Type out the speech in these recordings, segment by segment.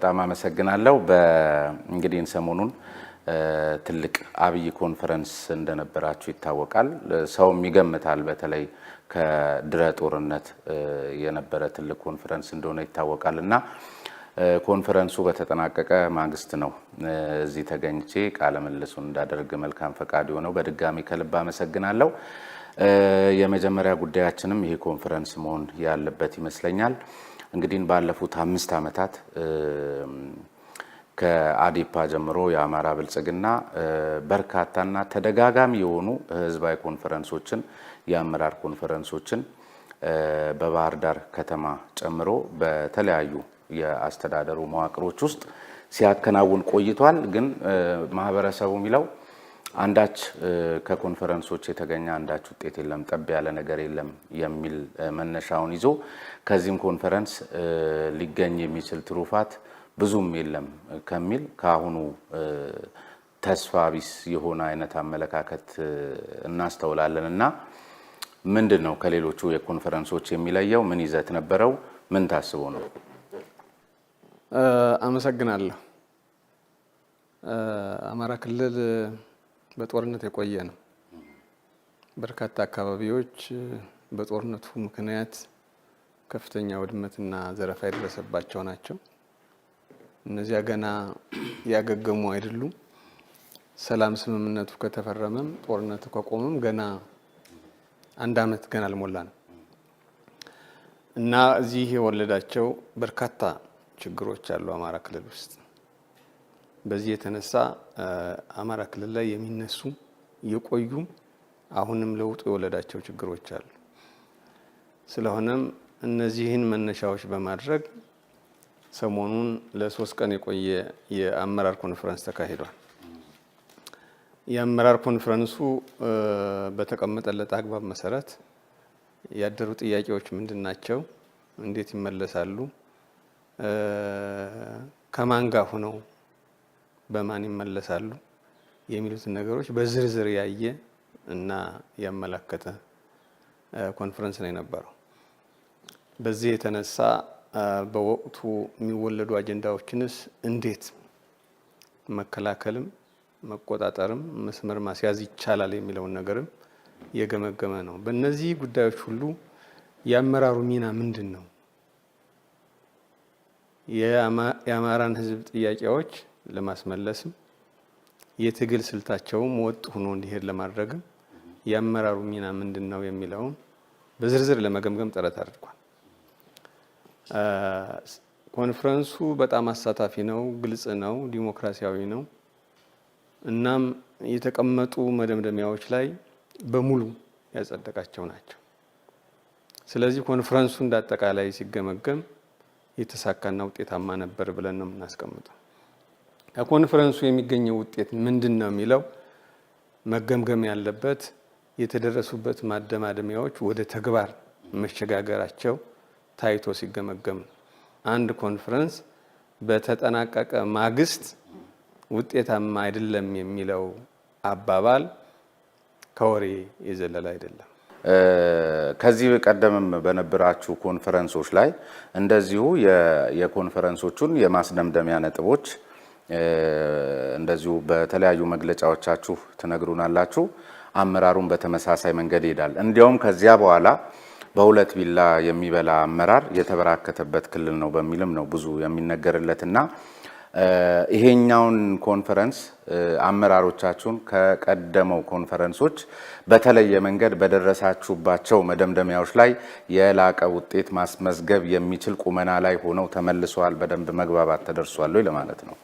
በጣም አመሰግናለሁ። በእንግዲህ ሰሞኑን ትልቅ አብይ ኮንፈረንስ እንደነበራችሁ ይታወቃል። ሰውም ይገምታል በተለይ ከድረ ጦርነት የነበረ ትልቅ ኮንፈረንስ እንደሆነ ይታወቃልና ኮንፈረንሱ በተጠናቀቀ ማግስት ነው እዚህ ተገኝቼ ቃለ መልሱን እንዳደርግ መልካም ፈቃድ ሆነው በድጋሚ ከልብ አመሰግናለሁ። የመጀመሪያ ጉዳያችንም ይሄ ኮንፈረንስ መሆን ያለበት ይመስለኛል። እንግዲህ ባለፉት 5 ዓመታት ከአዲፓ ጀምሮ የአማራ ብልጽግና በርካታና ተደጋጋሚ የሆኑ ህዝባዊ ኮንፈረንሶችን የአመራር ኮንፈረንሶችን በባህር ዳር ከተማ ጨምሮ በተለያዩ የአስተዳደሩ መዋቅሮች ውስጥ ሲያከናውን ቆይቷል። ግን ማህበረሰቡ የሚለው አንዳች ከኮንፈረንሶች የተገኘ አንዳች ውጤት የለም፣ ጠብ ያለ ነገር የለም የሚል መነሻውን ይዞ ከዚህም ኮንፈረንስ ሊገኝ የሚችል ትሩፋት ብዙም የለም ከሚል ካሁኑ ተስፋ ቢስ የሆነ አይነት አመለካከት እናስተውላለንና ምንድነው ከሌሎቹ የኮንፈረንሶች የሚለየው? ምን ይዘት ነበረው? ምን ታስቦ ነው? አመሰግናለሁ። አማራ ክልል በጦርነት የቆየ ነው። በርካታ አካባቢዎች በጦርነቱ ምክንያት ከፍተኛ ውድመትና ዘረፋ የደረሰባቸው ናቸው። እነዚያ ገና ያገገሙ አይደሉም። ሰላም ስምምነቱ ከተፈረመም ጦርነቱ ከቆመም ገና 1 ዓመት ገና አልሞላንም እና እዚህ የወለዳቸው በርካታ ችግሮች አሉ አማራ ክልል ውስጥ። በዚህ የተነሳ አማራ ክልል ላይ የሚነሱ የቆዩ አሁንም ለውጥ የወለዳቸው ችግሮች አሉ። ስለሆነም እነዚህን መነሻዎች በማድረግ ሰሞኑን ለ3 ቀን የቆየ የአመራር ኮንፈረንስ ተካሂዷል። የአመራር ኮንፈረንሱ በተቀመጠለት አግባብ መሰረት ያደሩ ጥያቄዎች ምንድናቸው? እንዴት ይመለሳሉ? ከማን ጋር ሆነው በማን ይመለሳሉ? የሚሉትን ነገሮች በዝርዝር ያየ እና ያመለከተ ኮንፈረንስ ነው የነበረው። በዚህ የተነሳ በወቅቱ የሚወለዱ አጀንዳዎችንስ እንዴት መከላከልም መቆጣጠርም መስመር ማስያዝ ይቻላል የሚለውን ነገርም የገመገመ ነው። በእነዚህ ጉዳዮች ሁሉ የአመራሩ ሚና ምንድነው? የአማራን ህዝብ ጥያቄዎች ለማስመለስም የትግል ስልታቸውም ወጥ ሆኖ እንዲሄድ ለማድረግም የአመራሩ ሚና ምንድነው የሚለውን በዝርዝር ለመገምገም ጥረት አድርጓል። ኮንፈረንሱ በጣም አሳታፊ ነው፣ ግልጽ ነው፣ ዲሞክራሲያዊ ነው። እናም የተቀመጡ መደምደሚያዎች ላይ በሙሉ ያጸደቃቸው ናቸው። ስለዚህ ኮንፈረንሱ እንዳጠቃላይ ሲገመገም የተሳካና ውጤታማ ነበር ብለን ነው የምናስቀምጠው። ከኮንፈረንሱ የሚገኘው ውጤት ምንድነው የሚለው መገምገም ያለበት የተደረሱበት ማደማደሚያዎች ወደ ተግባር መሸጋገራቸው ታይቶ ሲገመገም ነው። አንድ ኮንፈረንስ በተጠናቀቀ ማግስት ውጤታማ አይደለም የሚለው አባባል ከወሬ የዘለለ አይደለም። ከዚህ ቀደምም በነበራችሁ ኮንፈረንሶች ላይ እንደዚሁ የኮንፈረንሶቹን የማስደምደሚያ ነጥቦች እንደዚሁ በተለያዩ መግለጫዎቻችሁ ትነግሩናላችሁ። አመራሩን በተመሳሳይ መንገድ ይሄዳል። እንዲያውም ከዚያ በኋላ በሁለት ቢላ የሚበላ አመራር የተበራከተበት ክልል ነው በሚልም ነው ብዙ የሚነገርለትና ይሄኛውን ኮንፈረንስ አመራሮቻችሁን ከቀደመው ኮንፈረንሶች በተለየ መንገድ በደረሳችሁባቸው መደምደሚያዎች ላይ የላቀ ውጤት ማስመዝገብ የሚችል ቁመና ላይ ሆነው ተመልሰዋል፣ በደንብ መግባባት ተደርሷል ወይ ለማለት ነው።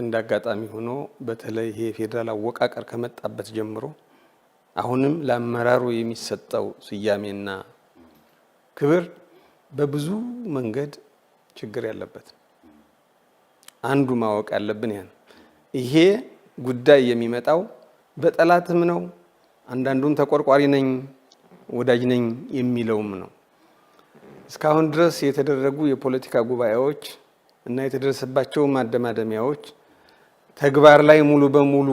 እንዳጋጣሚ ሆኖ በተለይ ይሄ ፌደራል አወቃቀር ከመጣበት ጀምሮ አሁንም ለአመራሩ የሚሰጠው ስያሜና ክብር በብዙ መንገድ ችግር ያለበት አንዱ ማወቅ ያለብን ይሄ ጉዳይ የሚመጣው በጠላትም ነው። አንዳንዱን ተቆርቋሪ ነኝ ወዳጅ ነኝ የሚለውም ነው። እስካሁን ድረስ የተደረጉ የፖለቲካ ጉባኤዎች እና የተደረሰባቸው ማደማደሚያዎች ተግባር ላይ ሙሉ በሙሉ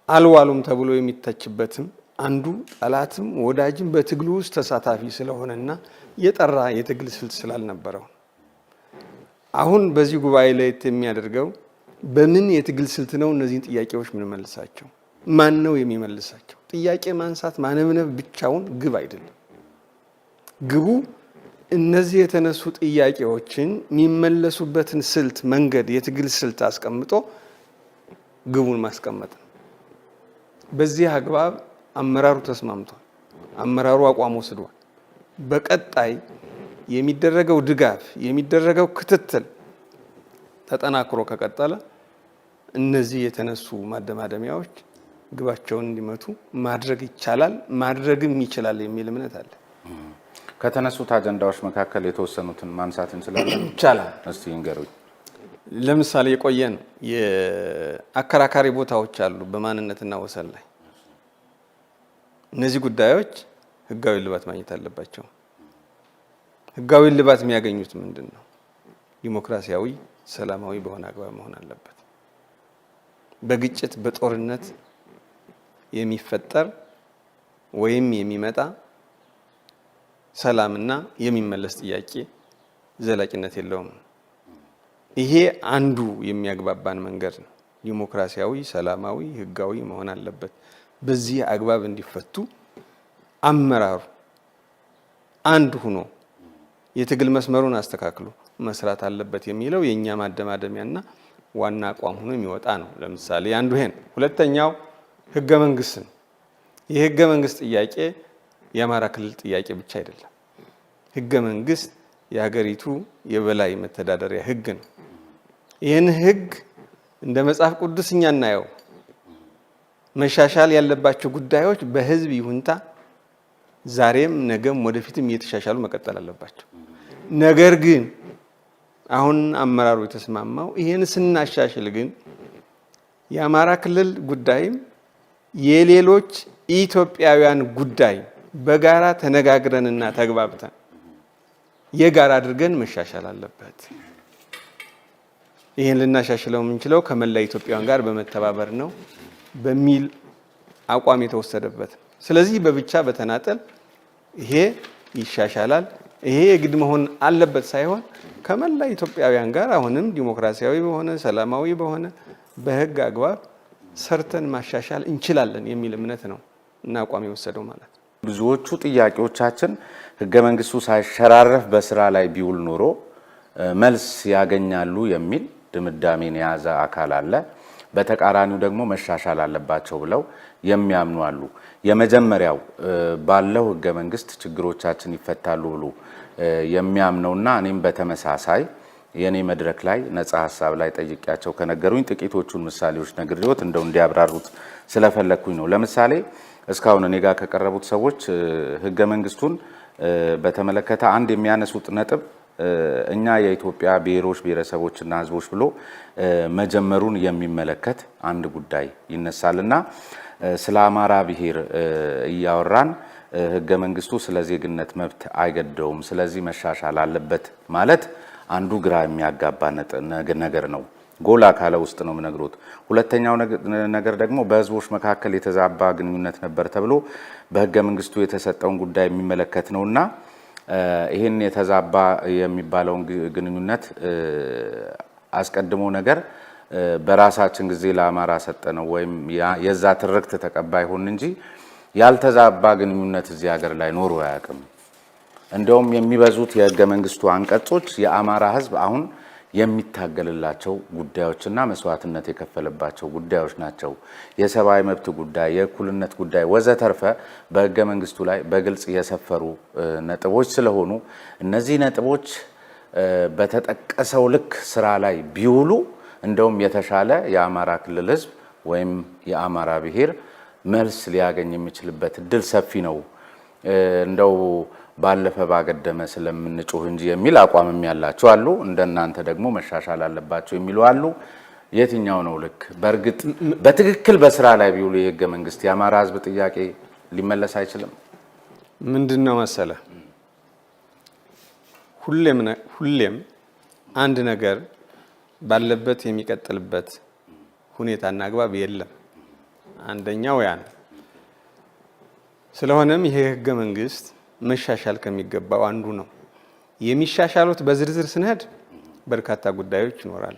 አልዋሉም ተብሎ የሚተችበትም አንዱ ጠላትም ወዳጅም በትግሉ ውስጥ ተሳታፊ ስለሆነና የጠራ የትግል ስልት ስላልነበረው አሁን በዚህ ጉባኤ ላይ የሚያደርገው በምን የትግል ስልት ነው እነዚህን ጥያቄዎች የምንመልሳቸው? ማን ነው የሚመልሳቸው? ጥያቄ ማንሳት ማነብነብ ብቻውን ግብ አይደለም። ግቡ እነዚህ የተነሱ ጥያቄዎችን የሚመለሱበትን ስልት መንገድ፣ የትግል ስልት አስቀምጦ ግቡን ማስቀመጥ ነው። በዚህ አግባብ አመራሩ ተስማምቷል። አመራሩ አቋም ወስዷል። በቀጣይ የሚደረገው ድጋፍ፣ የሚደረገው ክትትል ተጠናክሮ ከቀጠለ እነዚህ የተነሱ ማደማደሚያዎች ግባቸውን እንዲመቱ ማድረግ ይቻላል፣ ማድረግም ይችላል የሚል እምነት አለ። ከተነሱት አጀንዳዎች መካከል የተወሰኑትን ማንሳት እንችላለን? ይቻላል። እስቲ እንገሩኝ። ለምሳሌ የቆየን የአከራካሪ ቦታዎች አሉ በማንነትና ወሰን ላይ። እነዚህ ጉዳዮች ህጋዊ ልባት ማግኘት አለባቸው። ህጋዊ ልባት የሚያገኙት ምንድን ነው? ዲሞክራሲያዊ፣ ሰላማዊ በሆነ አግባብ መሆን አለበት። በግጭት በጦርነት የሚፈጠር ወይም የሚመጣ ሰላምና የሚመለስ ጥያቄ ዘላቂነት የለውም። ይሄ አንዱ የሚያግባባን መንገድ ነው። ዲሞክራሲያዊ፣ ሰላማዊ፣ ህጋዊ መሆን አለበት። በዚህ አግባብ እንዲፈቱ አመራሩ አንድ ሆኖ የትግል መስመሩን አስተካክሎ መስራት አለበት የሚለው የኛ ማደማደሚያና ዋና አቋም ሆኖ የሚወጣ ነው። ለምሳሌ አንዱ ይሄን። ሁለተኛው ህገ መንግስት ነው። የህገ መንግስት ጥያቄ የአማራ ክልል ጥያቄ ብቻ አይደለም። ህገ መንግስት የሀገሪቱ የበላይ መተዳደሪያ ህግ ነው። ይህን ህግ እንደ መጽሐፍ ቅዱስ እኛ እናየው። መሻሻል ያለባቸው ጉዳዮች በህዝብ ይሁንታ ዛሬም ነገም ወደፊትም እየተሻሻሉ መቀጠል አለባቸው። ነገር ግን አሁን አመራሩ የተስማማው ይህን ስናሻሽል ግን የአማራ ክልል ጉዳይም የሌሎች ኢትዮጵያውያን ጉዳይ በጋራ ተነጋግረንና ተግባብተን የጋራ አድርገን መሻሻል አለበት። ይህን ልናሻሽለው የምንችለው ከመላ ኢትዮጵያውያን ጋር በመተባበር ነው በሚል አቋም የተወሰደበት። ስለዚህ በብቻ በተናጠል ይሄ ይሻሻላል፣ ይሄ የግድ መሆን አለበት ሳይሆን ከመላ ኢትዮጵያውያን ጋር አሁንም ዲሞክራሲያዊ በሆነ ሰላማዊ በሆነ በህግ አግባብ ሰርተን ማሻሻል እንችላለን የሚል እምነት ነው እና አቋም የወሰደው ማለት ነው። ብዙዎቹ ጥያቄዎቻችን ህገ መንግስቱ ሳይሸራረፍ በስራ ላይ ቢውል ኖሮ መልስ ያገኛሉ የሚል ድምዳሜን የያዘ አካል አለ። በተቃራኒው ደግሞ መሻሻል አለባቸው ብለው የሚያምኑ አሉ። የመጀመሪያው ባለው ህገ መንግስት ችግሮቻችን ይፈታሉ ብሎ የሚያምነውና እኔም በተመሳሳይ የኔ መድረክ ላይ ነፃ ሀሳብ ላይ ጠይቄያቸው ከነገሩኝ ጥቂቶቹን ምሳሌዎች ነግሬዎት እንደው እንዲያብራሩት ስለፈለኩኝ ነው። ለምሳሌ እስካሁን እኔ ጋር ከቀረቡት ሰዎች ህገ መንግስቱን በተመለከተ አንድ የሚያነሱት ነጥብ እኛ የኢትዮጵያ ብሔሮች ብሔረሰቦችና ህዝቦች ብሎ መጀመሩን የሚመለከት አንድ ጉዳይ ይነሳልና ስለ አማራ ብሔር እያወራን ህገ መንግስቱ ስለ ዜግነት መብት አይገደውም፣ ስለዚህ መሻሻል አለበት ማለት አንዱ ግራ የሚያጋባ ነገር ነው። ጎላ ካለ ውስጥ ነው የምነግሮት። ሁለተኛው ነገር ደግሞ በህዝቦች መካከል የተዛባ ግንኙነት ነበር ተብሎ በህገ መንግስቱ የተሰጠውን ጉዳይ የሚመለከት ነውና ይሄን የተዛባ የሚባለውን ግንኙነት አስቀድሞ ነገር በራሳችን ጊዜ ለአማራ ሰጠነው ወይም የዛ ትርክት ተቀባይ ሆን እንጂ ያልተዛባ ግንኙነት እዚህ ሀገር ላይ ኖሮ አያውቅም። እንደውም የሚበዙት የህገ መንግስቱ አንቀጾች የአማራ ህዝብ አሁን የሚታገልላቸው ጉዳዮችና መስዋዕትነት የከፈለባቸው ጉዳዮች ናቸው። የሰብአዊ መብት ጉዳይ፣ የእኩልነት ጉዳይ ወዘተርፈ በህገ መንግስቱ ላይ በግልጽ የሰፈሩ ነጥቦች ስለሆኑ እነዚህ ነጥቦች በተጠቀሰው ልክ ስራ ላይ ቢውሉ እንደውም የተሻለ የአማራ ክልል ህዝብ ወይም የአማራ ብሔር መልስ ሊያገኝ የሚችልበት እድል ሰፊ ነው። እንደው ባለፈ ባገደመ ስለምንጮህ እንጂ የሚል አቋምም ያላቸው አሉ። እንደናንተ ደግሞ መሻሻል አለባቸው የሚሉ አሉ። የትኛው ነው ልክ? በእርግጥ በትክክል በስራ ላይ ቢውሉ የህገ መንግስት የአማራ ህዝብ ጥያቄ ሊመለስ አይችልም? ምንድነው መሰለ ሁሌም አንድ ነገር ባለበት የሚቀጥልበት ሁኔታና አግባብ የለም። አንደኛው ያ ነው። ስለሆነም ይሄ ህገ መንግስት መሻሻል ከሚገባው አንዱ ነው። የሚሻሻሉት በዝርዝር ስንሄድ በርካታ ጉዳዮች ይኖራሉ።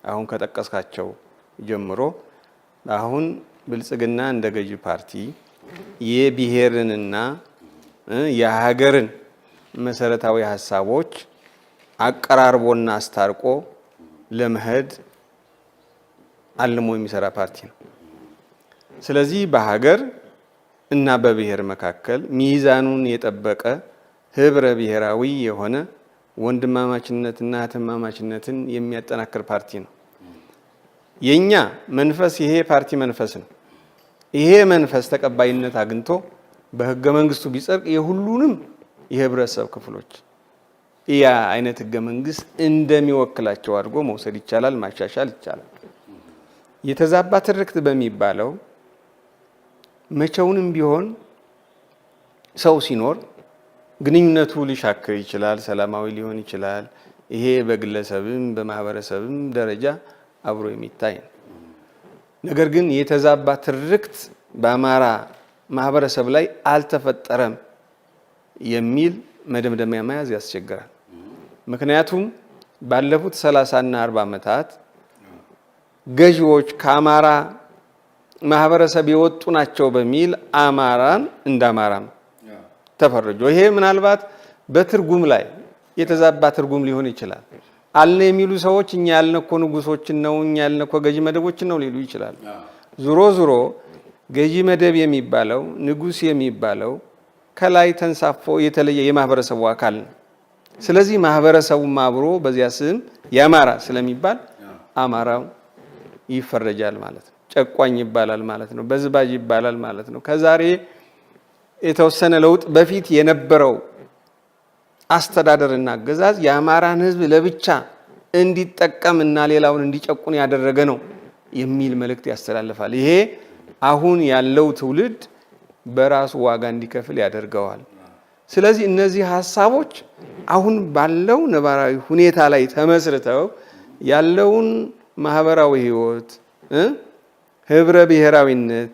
አሁን ከጠቀስካቸው ጀምሮ አሁን ብልጽግና እንደ ገዢ ፓርቲ የብሔርንና የሀገርን መሰረታዊ ሀሳቦች አቀራርቦና አስታርቆ ለመሄድ አልሞ የሚሰራ ፓርቲ ነው። ስለዚህ በሀገር እና በብሔር መካከል ሚዛኑን የጠበቀ ህብረ ብሔራዊ የሆነ ወንድማማችነትና እህትማማችነትን የሚያጠናክር ፓርቲ ነው። የኛ መንፈስ ይሄ ፓርቲ መንፈስ ነው። ይሄ መንፈስ ተቀባይነት አግኝቶ በህገ መንግስቱ ቢጸድቅ የሁሉንም የህብረተሰብ ክፍሎች ያ አይነት ህገ መንግስት እንደሚወክላቸው አድርጎ መውሰድ ይቻላል፣ ማሻሻል ይቻላል። የተዛባ ትርክት በሚባለው መቼውንም ቢሆን ሰው ሲኖር ግንኙነቱ ሊሻክር ይችላል፣ ሰላማዊ ሊሆን ይችላል። ይሄ በግለሰብም በማህበረሰብም ደረጃ አብሮ የሚታይ ነው። ነገር ግን የተዛባ ትርክት በአማራ ማህበረሰብ ላይ አልተፈጠረም የሚል መደምደሚያ መያዝ ያስቸግራል። ምክንያቱም ባለፉት 30 እና 40 ዓመታት ገዢዎች ከአማራ ማህበረሰብ የወጡ ናቸው በሚል አማራን እንደ አማራም ተፈረጆ። ይሄ ምናልባት በትርጉም ላይ የተዛባ ትርጉም ሊሆን ይችላል። አልነ የሚሉ ሰዎች እኛ ያልነ እኮ ንጉሶችን ነው፣ እኛ ያልነ እኮ ገዢ መደቦችን ነው ሊሉ ይችላል። ዙሮ ዙሮ ገዢ መደብ የሚባለው ንጉስ የሚባለው ከላይ ተንሳፎ የተለየ የማህበረሰቡ አካል ነው። ስለዚህ ማህበረሰቡም አብሮ በዚያ ስም የአማራ ስለሚባል አማራው ይፈረጃል ማለት ነው። ጨቋኝ ይባላል ማለት ነው። በዝባዥ ይባላል ማለት ነው። ከዛሬ የተወሰነ ለውጥ በፊት የነበረው አስተዳደርና አገዛዝ የአማራን ህዝብ ለብቻ እንዲጠቀምና ሌላውን እንዲጨቁን ያደረገ ነው የሚል መልእክት ያስተላልፋል። ይሄ አሁን ያለው ትውልድ በራሱ ዋጋ እንዲከፍል ያደርገዋል። ስለዚህ እነዚህ ሀሳቦች አሁን ባለው ነባራዊ ሁኔታ ላይ ተመስርተው ያለውን ማህበራዊ ህይወት፣ ህብረ ብሔራዊነት፣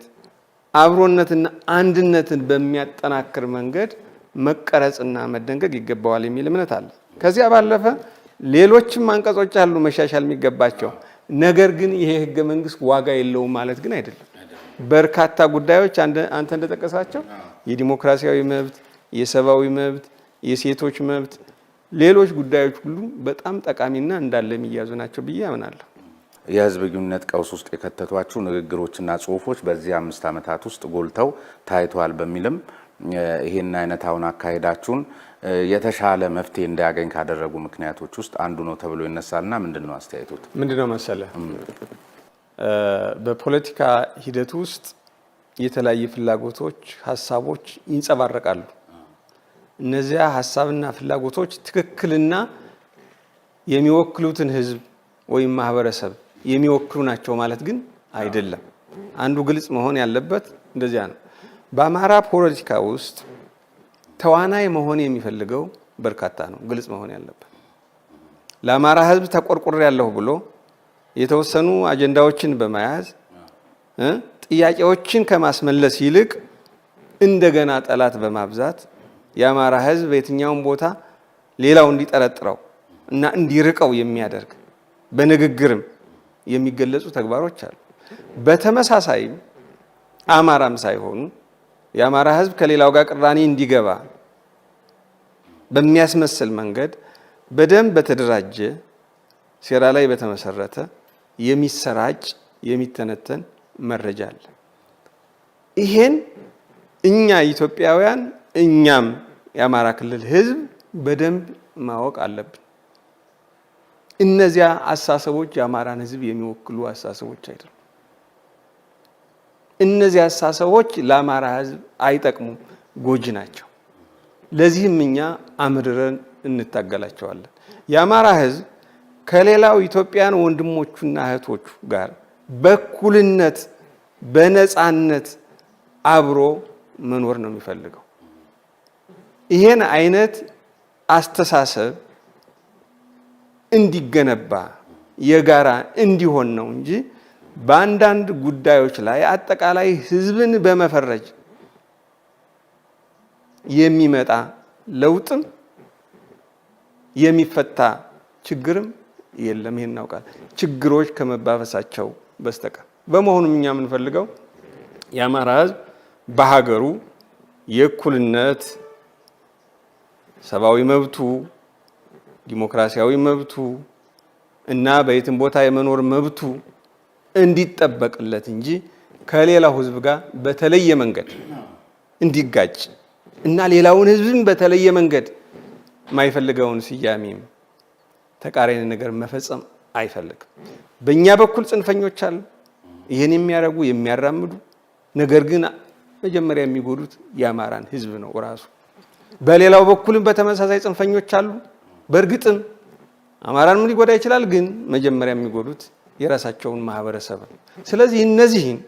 አብሮነትና አንድነትን በሚያጠናክር መንገድ መቀረጽና መደንገግ ይገባዋል የሚል እምነት አለ። ከዚያ ባለፈ ሌሎችም አንቀጾች አሉ መሻሻል የሚገባቸው። ነገር ግን ይሄ ህገ መንግስት ዋጋ የለውም ማለት ግን አይደለም። በርካታ ጉዳዮች አንተ እንደጠቀሳቸው የዲሞክራሲያዊ መብት፣ የሰብአዊ መብት፣ የሴቶች መብት፣ ሌሎች ጉዳዮች ሁሉ በጣም ጠቃሚና እንዳለ የሚያዙ ናቸው ብዬ አምናለሁ። የህዝብ ግንኙነት ቀውስ ውስጥ የከተቷቸው ንግግሮችና ጽሁፎች በዚህ 5 ዓመታት ውስጥ ጎልተው ታይቷል በሚልም ይሄን አይነት አሁን አካሄዳችሁን የተሻለ መፍትሄ እንዲያገኝ ካደረጉ ምክንያቶች ውስጥ አንዱ ነው ተብሎ ይነሳልና ምንድነው አስተያየቶት? ምንድነው መሰለ በፖለቲካ ሂደት ውስጥ የተለያዩ ፍላጎቶች፣ ሀሳቦች ይንጸባረቃሉ። እነዚያ ሀሳብና ፍላጎቶች ትክክልና የሚወክሉትን ህዝብ ወይም ማህበረሰብ የሚወክሉ ናቸው ማለት ግን አይደለም። አንዱ ግልጽ መሆን ያለበት እንደዚያ ነው። በአማራ ፖለቲካ ውስጥ ተዋናይ መሆን የሚፈልገው በርካታ ነው። ግልጽ መሆን ያለበት ለአማራ ህዝብ ተቆርቆር ያለሁ ብሎ የተወሰኑ አጀንዳዎችን በመያዝ ጥያቄዎችን ከማስመለስ ይልቅ እንደገና ጠላት በማብዛት የአማራ ህዝብ በየትኛውም ቦታ ሌላው እንዲጠረጥረው እና እንዲርቀው የሚያደርግ በንግግርም የሚገለጹ ተግባሮች አሉ። በተመሳሳይም አማራም ሳይሆኑ የአማራ ህዝብ ከሌላው ጋር ቅራኔ እንዲገባ በሚያስመስል መንገድ በደንብ በተደራጀ ሴራ ላይ በተመሰረተ የሚሰራጭ የሚተነተን መረጃ አለ። ይሄን እኛ ኢትዮጵያውያን እኛም የአማራ ክልል ህዝብ በደንብ ማወቅ አለብን። እነዚያ አሳሰቦች የአማራን ህዝብ የሚወክሉ አሳሰቦች አይደሉም። እነዚህ አሳሰቦች ለአማራ ህዝብ አይጠቅሙም፣ ጎጂ ናቸው። ለዚህም እኛ አምርረን እንታገላቸዋለን። የአማራ ህዝብ ከሌላው ኢትዮጵያን ወንድሞቹና እህቶቹ ጋር በእኩልነት በነፃነት አብሮ መኖር ነው የሚፈልገው። ይሄን አይነት አስተሳሰብ እንዲገነባ የጋራ እንዲሆን ነው እንጂ በአንዳንድ ጉዳዮች ላይ አጠቃላይ ህዝብን በመፈረጅ የሚመጣ ለውጥም የሚፈታ ችግርም የለም። ይሄን እናውቃለን፣ ችግሮች ከመባበሳቸው በስተቀር። በመሆኑም እኛ የምንፈልገው የአማራ ህዝብ በሀገሩ የእኩልነት ሰብአዊ መብቱ፣ ዲሞክራሲያዊ መብቱ እና በየትም ቦታ የመኖር መብቱ እንዲጠበቅለት እንጂ ከሌላው ህዝብ ጋር በተለየ መንገድ እንዲጋጭ እና ሌላውን ህዝብም በተለየ መንገድ የማይፈልገውን ስያሜም ተቃራኒ ነገር መፈጸም አይፈልግም። በእኛ በኩል ጽንፈኞች አሉ፣ ይህን የሚያደርጉ የሚያራምዱ፣ ነገር ግን መጀመሪያ የሚጎዱት የአማራን ህዝብ ነው ራሱ። በሌላው በኩልም በተመሳሳይ ጽንፈኞች አሉ። በእርግጥም አማራንም ሊጎዳ ይችላል፣ ግን መጀመሪያ የሚጎዱት የራሳቸውን ማህበረሰብ ነው። ስለዚህ እነዚህን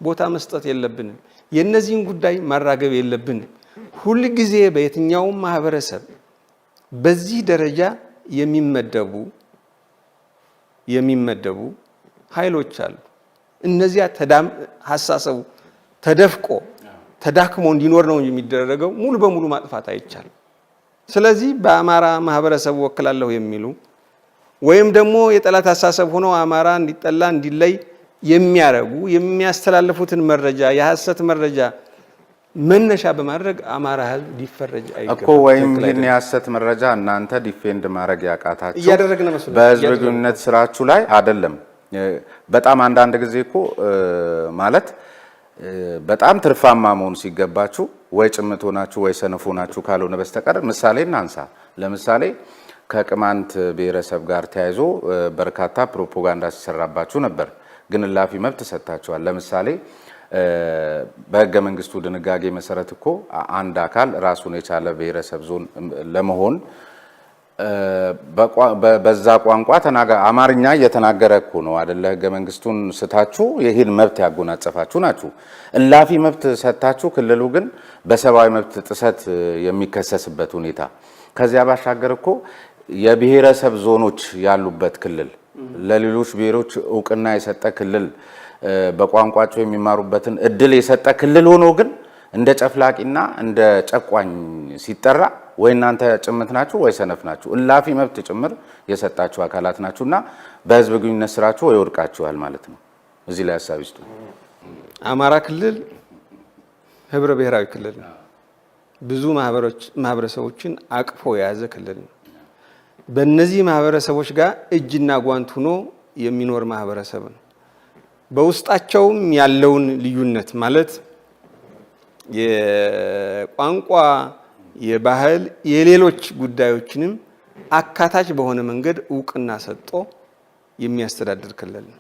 ቦታ መስጠት የለብንም፣ የእነዚህን ጉዳይ ማራገብ የለብንም። ሁል ጊዜ በየትኛውም ማህበረሰብ በዚህ ደረጃ የሚመደቡ ኃይሎች አሉ። እነዚያ ሀሳሰቡ ተደፍቆ ተዳክሞ እንዲኖር ነው የሚደረገው። ሙሉ በሙሉ ማጥፋት አይቻልም። ስለዚህ በአማራ ማህበረሰብ ወክላለሁ የሚሉ ወይም ደግሞ የጠላት አሳሰብ ሆኖ አማራ እንዲጠላ እንዲለይ የሚያረጉ የሚያስተላልፉትን መረጃ የሐሰት መረጃ መነሻ በማድረግ አማራ ህዝብ ሊፈረጅ አይገባም እኮ። ወይም ይህን የሐሰት መረጃ እናንተ ዲፌንድ ማድረግ ያቃታችሁ እያደረግን መስሎ በህዝብ ግንኙነት ስራችሁ ላይ አይደለም። በጣም አንዳንድ ጊዜ እኮ ማለት በጣም ትርፋማ መሆን ሲገባችሁ ወይ ጭምት ሆናችሁ ወይ ሰነፍ ሆናችሁ ካልሆነ በስተቀር ምሳሌ እናንሳ። ለምሳሌ ከቅማንት ብሔረሰብ ጋር ተያይዞ በርካታ ፕሮፓጋንዳ ሲሰራባችሁ ነበር፣ ግን እላፊ መብት ሰጥታችኋል። ለምሳሌ በህገ መንግስቱ ድንጋጌ መሰረት እኮ አንድ አካል ራሱን የቻለ ብሔረሰብ ዞን ለመሆን በዛ ቋንቋ አማርኛ እየተናገረ እኮ ነው አይደለ? ህገ መንግስቱን ስታችሁ ይህን መብት ያጎናጸፋችሁ ናችሁ። እላፊ መብት ሰጥታችሁ ክልሉ ግን በሰብአዊ መብት ጥሰት የሚከሰስበት ሁኔታ። ከዚያ ባሻገር እኮ የብሔረሰብ ዞኖች ያሉበት ክልል፣ ለሌሎች ብሔሮች እውቅና የሰጠ ክልል፣ በቋንቋቸው የሚማሩበትን እድል የሰጠ ክልል ሆኖ ግን እንደ ጨፍላቂና እንደ ጨቋኝ ሲጠራ ወይ እናንተ ጭምት ናችሁ ወይ ሰነፍ ናችሁ። እላፊ መብት ጭምር የሰጣችሁ አካላት ናችሁና በህዝብ ግንኙነት ስራችሁ ወይ ወድቃችኋል ማለት ነው። እዚህ ላይ ሀሳብ ይስጡ። አማራ ክልል ህብረ ብሔራዊ ክልል ነው። ብዙ ማህበረሰቦችን አቅፎ የያዘ ክልል ነው። በእነዚህ ማህበረሰቦች ጋር እጅና ጓንት ሆኖ የሚኖር ማህበረሰብ ነው። በውስጣቸውም ያለውን ልዩነት ማለት የቋንቋ፣ የባህል፣ የሌሎች ጉዳዮችንም አካታች በሆነ መንገድ እውቅና ሰጥቶ የሚያስተዳድር ክልል ነው።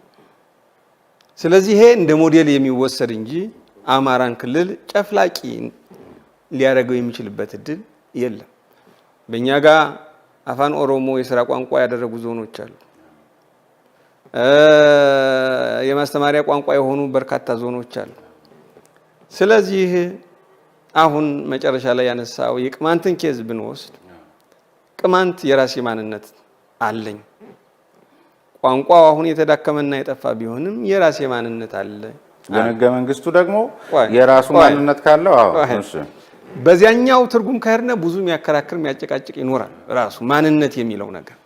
ስለዚህ ይሄ እንደ ሞዴል የሚወሰድ እንጂ አማራን ክልል ጨፍላቂ ሊያደርገው የሚችልበት እድል የለም። በእኛ ጋር አፋን ኦሮሞ የስራ ቋንቋ ያደረጉ ዞኖች አሉ። የማስተማሪያ ቋንቋ የሆኑ በርካታ ዞኖች አሉ። ስለዚህ አሁን መጨረሻ ላይ ያነሳው የቅማንትን ኬዝ ብንወስድ ቅማንት የራሴ ማንነት አለኝ፣ ቋንቋው አሁን የተዳከመና የጠፋ ቢሆንም የራሴ ማንነት አለ። ህገ መንግስቱ ደግሞ የራሱ ማንነት ካለው እሺ፣ በዚያኛው ትርጉም ከሄድነ ብዙ የሚያከራክር የሚያጨቃጭቅ ይኖራል ራሱ ማንነት የሚለው ነገር።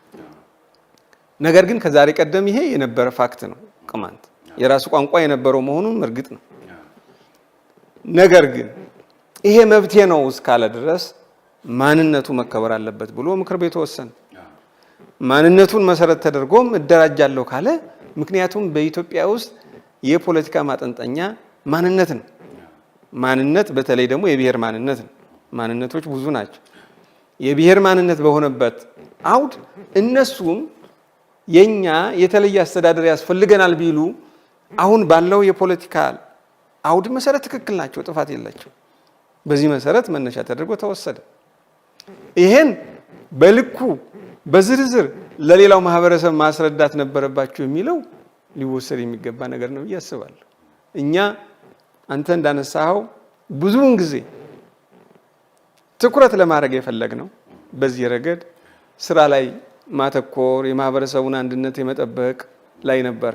ነገር ግን ከዛሬ ቀደም ይሄ የነበረ ፋክት ነው። ቅማንት የራሱ ቋንቋ የነበረው መሆኑን እርግጥ ነው። ነገር ግን ይሄ መብቴ ነው እስካለ ድረስ ማንነቱ መከበር አለበት ብሎ ምክር ቤቱ ወሰነ። ማንነቱን መሰረት ተደርጎም እደራጃለሁ ካለ፣ ምክንያቱም በኢትዮጵያ ውስጥ የፖለቲካ ማጠንጠኛ ማንነት ነው። ማንነት በተለይ ደግሞ የብሔር ማንነት ነው። ማንነቶች ብዙ ናቸው። የብሔር ማንነት በሆነበት አውድ እነሱም የኛ የተለየ አስተዳደር ያስፈልገናል ቢሉ አሁን ባለው የፖለቲካ አውድ መሰረት ትክክል ናቸው፣ ጥፋት የላቸው። በዚህ መሰረት መነሻ ተደርጎ ተወሰደ። ይሄን በልኩ በዝርዝር ለሌላው ማህበረሰብ ማስረዳት ነበረባቸው የሚለው ሊወሰድ የሚገባ ነገር ነው ብዬ አስባለሁ። እኛ አንተ እንዳነሳኸው ብዙውን ጊዜ ትኩረት ለማድረግ የፈለግነው በዚህ ረገድ ስራ ላይ ማተኮር፣ የማህበረሰቡን አንድነት የመጠበቅ ላይ ነበር።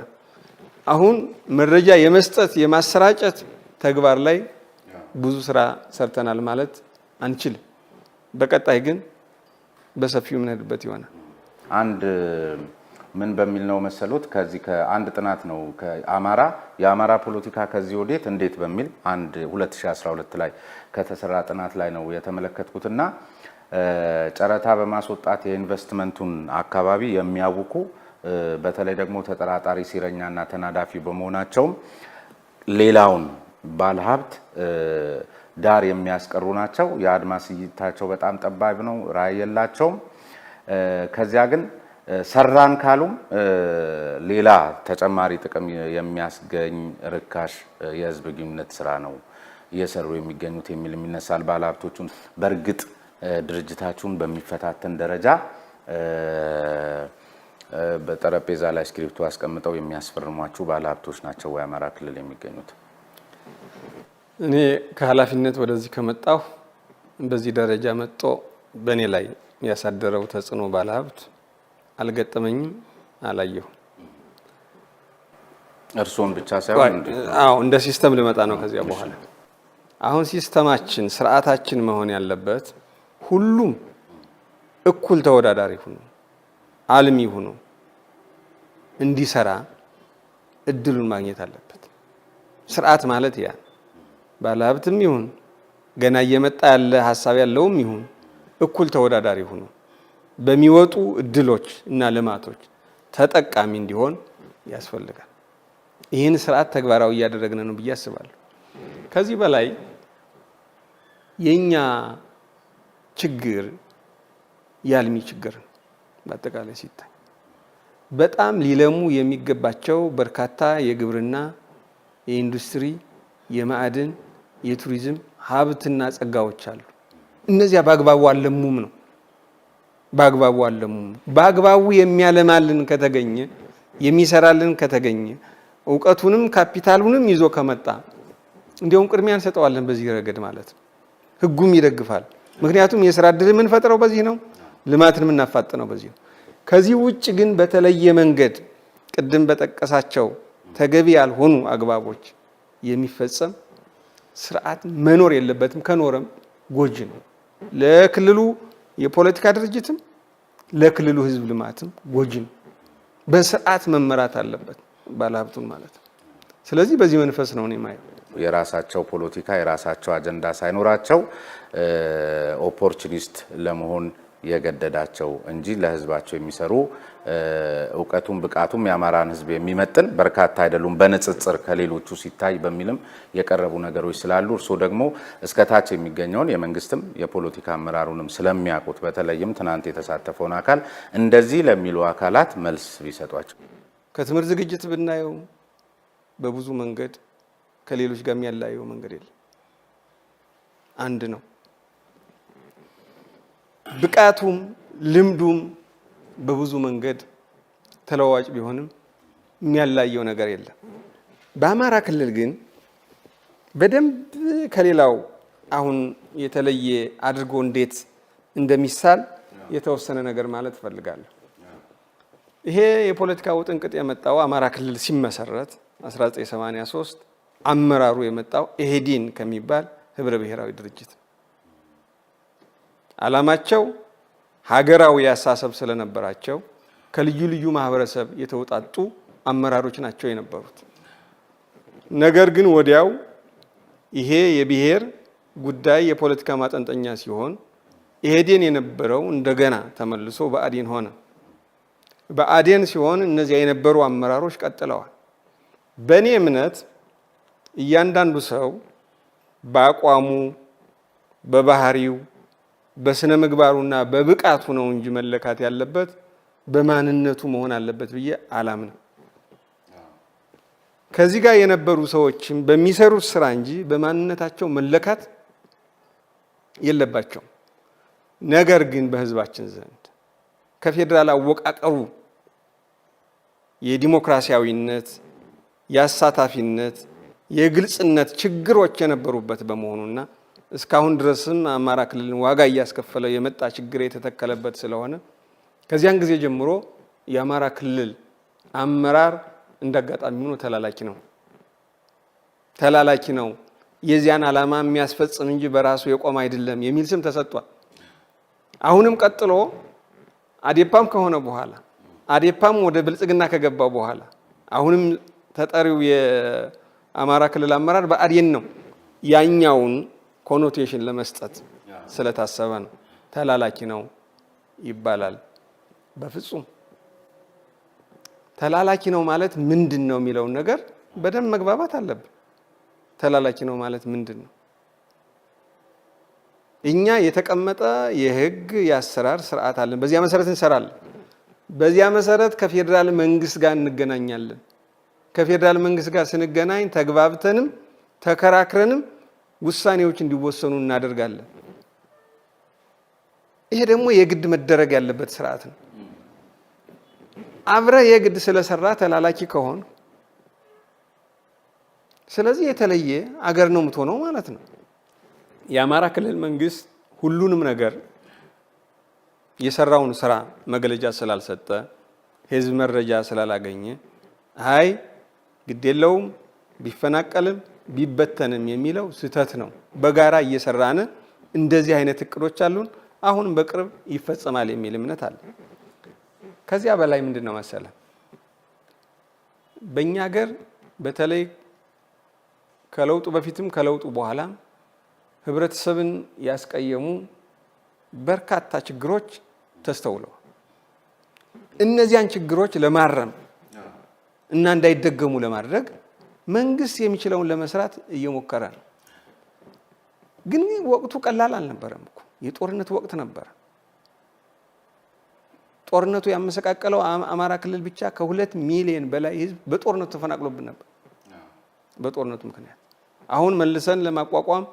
አሁን መረጃ የመስጠት የማሰራጨት ተግባር ላይ ብዙ ስራ ሰርተናል ማለት አንችልም። በቀጣይ ግን በሰፊው የምንሄድበት ይሆናል። አንድ ምን በሚል ነው መሰሎት ከዚህ ከአንድ ጥናት ነው የአማራ ፖለቲካ ከዚህ ወዴት እንዴት በሚል አንድ 2012 ላይ ከተሰራ ጥናት ላይ ነው የተመለከትኩትና ጨረታ በማስወጣት የኢንቨስትመንቱን አካባቢ የሚያውቁ በተለይ ደግሞ ተጠራጣሪ ሲረኛና ተናዳፊ በመሆናቸውም ሌላውን ባለሀብት ዳር የሚያስቀሩ ናቸው። የአድማስ እይታቸው በጣም ጠባብ ነው፣ ራዕይ የላቸውም። ከዚያ ግን ሰራን ካሉም ሌላ ተጨማሪ ጥቅም የሚያስገኝ ርካሽ የህዝብ ግንኙነት ስራ ነው እየሰሩ የሚገኙት የሚል የሚነሳል። ባለሀብቶቹን በእርግጥ ድርጅታችሁን በሚፈታተን ደረጃ በጠረጴዛ ላይ ስክሪፕቱ አስቀምጠው የሚያስፈርሟችሁ ባለሀብቶች ናቸው ወይ አማራ ክልል የሚገኙት? እኔ ከኃላፊነት ወደዚህ ከመጣሁ በዚህ ደረጃ መጥቶ በእኔ ላይ ያሳደረው ተጽዕኖ ባለሀብት አልገጠመኝም፣ አላየሁም። እርሶን ብቻ ሳይሆን እንደ ሲስተም ልመጣ ነው ከዚያ በኋላ። አሁን ሲስተማችን ስርዓታችን መሆን ያለበት ሁሉም እኩል ተወዳዳሪ ሆኖ አልሚ ሆኖ እንዲሰራ እድሉን ማግኘት አለበት። ስርዓት ማለት ያ ባለሀብትም ይሁን ገና እየመጣ ያለ ሀሳብ ያለውም ይሁን እኩል ተወዳዳሪ ሆኖ በሚወጡ እድሎች እና ልማቶች ተጠቃሚ እንዲሆን ያስፈልጋል። ይህን ስርዓት ተግባራዊ እያደረግን ነው ብዬ አስባለሁ። ከዚህ በላይ የኛ ችግር ያልሚ ችግር በአጠቃላይ ሲታይ በጣም ሊለሙ የሚገባቸው በርካታ የግብርና፣ የኢንዱስትሪ፣ የማዕድን፣ የቱሪዝም ሀብትና ጸጋዎች አሉ። እነዚያ በአግባቡ አለሙም ነው። በአግባቡ የሚያለማልን ከተገኘ የሚሰራልን ከተገኘ እውቀቱንም ካፒታሉንም ይዞ ከመጣ እንዲያውም ቅድሚያ እንሰጠዋለን በዚህ ረገድ ማለት ነው። ህጉም ይደግፋል። ምክንያቱም የስራ ዕድል የምንፈጥረው በዚህ ነው፣ ልማትን የምናፋጥነው በዚህ ነው። ከዚህ ውጭ ግን በተለየ መንገድ ቅድም በጠቀሳቸው ተገቢ ያልሆኑ አግባቦች የሚፈጸም ስርዓት መኖር የለበትም። ከኖረም ጎጂ ነው ለክልሉ የፖለቲካ ድርጅትም ለክልሉ ህዝብ ልማትም ጎጂ ነው። በስርዓት መመራት አለበት ባለሀብቱን ማለት ነው። ስለዚህ በዚህ መንፈስ ነው እኔ ማየው። የራሳቸው ፖለቲካ የራሳቸው አጀንዳ ሳይኖራቸው ኦፖርቹኒስት ለመሆን የገደዳቸው እንጂ ለህዝባቸው የሚሰሩ እውቀቱም ብቃቱም የአማራን ህዝብ የሚመጥን በርካታ አይደሉም በንጽጽር ከሌሎቹ ሲታይ በሚልም የቀረቡ ነገሮች ስላሉ እርስዎ ደግሞ እስከታች የሚገኘውን የመንግስትም የፖለቲካ አመራሩንም ስለሚያውቁት በተለይም ትናንት የተሳተፈውን አካል እንደዚህ ለሚሉ አካላት መልስ ቢሰጧቸው። ከትምህርት ዝግጅት ብናየው በብዙ መንገድ ከሌሎች ጋር የሚያላየው መንገድ የለም፣ አንድ ነው። ብቃቱም ልምዱም በብዙ መንገድ ተለዋዋጭ ቢሆንም የሚያላየው ነገር የለም። በአማራ ክልል ግን በደንብ ከሌላው አሁን የተለየ አድርጎ እንዴት እንደሚሳል የተወሰነ ነገር ማለት እፈልጋለሁ። ይሄ የፖለቲካ ውጥንቅጥ የመጣው አማራ ክልል ሲመሰረት 1983 አመራሩ የመጣው ኢህዴን ከሚባል ህብረ ብሔራዊ ድርጅት ነው። ዓላማቸው ሀገራዊ አሳሰብ ስለነበራቸው ከልዩ ልዩ ማህበረሰብ የተውጣጡ አመራሮች ናቸው የነበሩት። ነገር ግን ወዲያው ይሄ የብሔር ጉዳይ የፖለቲካ ማጠንጠኛ ሲሆን ኢህዴን የነበረው እንደገና ተመልሶ ብአዴን ሆነ። ብአዴን ሲሆን እነዚያ የነበሩ አመራሮች ቀጥለዋል። በእኔ እምነት እያንዳንዱ ሰው በአቋሙ በባህሪው በስነ ምግባሩና በብቃቱ ነው እንጂ መለካት ያለበት በማንነቱ መሆን አለበት ብዬ አላምንም። ከዚህ ጋር የነበሩ ሰዎችም በሚሰሩት ስራ እንጂ በማንነታቸው መለካት የለባቸውም። ነገር ግን በህዝባችን ዘንድ ከፌዴራል አወቃቀሩ የዲሞክራሲያዊነት፣ የአሳታፊነት፣ የግልጽነት ችግሮች የነበሩበት በመሆኑና እስካሁን ድረስም አማራ ክልልን ዋጋ እያስከፈለ የመጣ ችግር የተተከለበት ስለሆነ ከዚያን ጊዜ ጀምሮ የአማራ ክልል አመራር እንዳጋጣሚ ሆኖ ተላላኪ ነው፣ የዚያን ዓላማ የሚያስፈጽም እንጂ በራሱ የቆመ አይደለም የሚል ስም ተሰጥቷል። አሁንም ቀጥሎ አዴፓም ከሆነ በኋላ አዴፓም ወደ ብልጽግና ከገባ በኋላ አሁንም ተጠሪው የአማራ ክልል አመራር ብአዴን ነው። ያኛውን ኮኖቴሽን ለመስጠት ስለታሰበ ነው ተላላኪ ነው ይባላል። በፍጹም ተላላኪ ነው ማለት ምንድን ነው የሚለውን ነገር በደንብ መግባባት አለብን። ተላላኪ ነው ማለት ምንድን ነው? እኛ የተቀመጠ የህግ የአሰራር ስርዓት አለን። በዚያ መሰረት እንሰራለን። በዚያ መሰረት ከፌዴራል መንግስት ጋር እንገናኛለን። ከፌዴራል መንግስት ጋር ስንገናኝ ተግባብተንም ተከራክረንም ውሳኔዎች እንዲወሰኑ እናደርጋለን። ይሄ ደግሞ የግድ መደረግ ያለበት ስርዓት ነው። አብረ የግድ ስለሰራ ተላላኪ ከሆነ ስለዚህ የተለየ አገር ነው የምትሆነው ማለት ነው። የአማራ ክልል መንግስት ሁሉንም ነገር የሰራውን ስራ መግለጫ ስላልሰጠ ህዝብ መረጃ ስላላገኘ አይ ግድ የለውም ቢፈናቀልም ቢበተንም የሚለው ስህተት ነው። በጋራ እየሰራን እንደዚህ አይነት እቅዶች አሉን፣ አሁንም በቅርብ ይፈጸማል የሚል እምነት አለ። ከዚያ በላይ ምንድነው መሰለ በእኛ ሀገር በተለይ ከለውጡ በፊትም ከለውጡ በኋላ ህብረተሰብን ያስቀየሙ በርካታ ችግሮች ተስተውለዋል። እነዚያን ችግሮች ለማረም እና እንዳይደገሙ ለማድረግ መንግስት የሚችለውን ለመስራት እየሞከረ ነው። ግን ወቅቱ ቀላል አልነበረም እኮ የጦርነት ወቅት ነበር። ጦርነቱ ያመሰቃቀለው አማራ ክልል ብቻ ከ2 ሚሊዮን በላይ ህዝብ በጦርነቱ ተፈናቅሎብን ነበር። በጦርነቱ ምክንያት አሁን መልሰን ለማቋቋም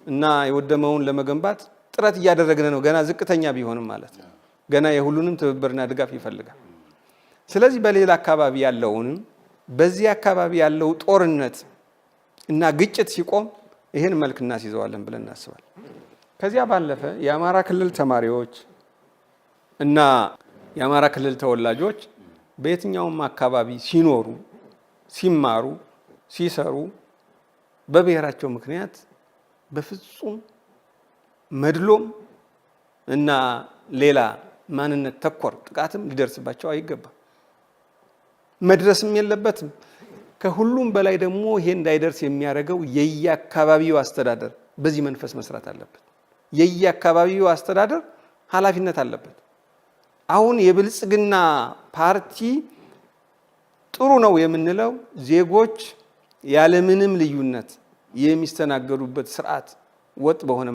እና የወደመውን ለመገንባት ጥረት እያደረግን ነው። ገና ዝቅተኛ ቢሆንም ማለት ነው። ገና የሁሉንም ትብብርና ድጋፍ ይፈልጋል። ስለዚህ በሌላ አካባቢ ያለውንም በዚህ አካባቢ ያለው ጦርነት እና ግጭት ሲቆም ይሄን መልክ እናስይዘዋለን ብለን እናስባለን። ከዚያ ባለፈ የአማራ ክልል ተማሪዎች እና የአማራ ክልል ተወላጆች በየትኛውም አካባቢ ሲኖሩ፣ ሲማሩ፣ ሲሰሩ በብሔራቸው ምክንያት በፍጹም መድሎም እና ሌላ ማንነት ተኮር ጥቃትም ሊደርስባቸው አይገባም፣ መድረስም የለበትም። ከሁሉም በላይ ደግሞ ይሄ እንዳይደርስ የሚያደርገው የየአካባቢው አስተዳደር በዚህ መንፈስ መስራት አለበት። የየአካባቢው አስተዳደር ኃላፊነት አለበት። አሁን የብልጽግና ፓርቲ ጥሩ ነው የምንለው ዜጎች ያለምንም ልዩነት የሚስተናገዱበት ስርዓት ወጥ በሆነ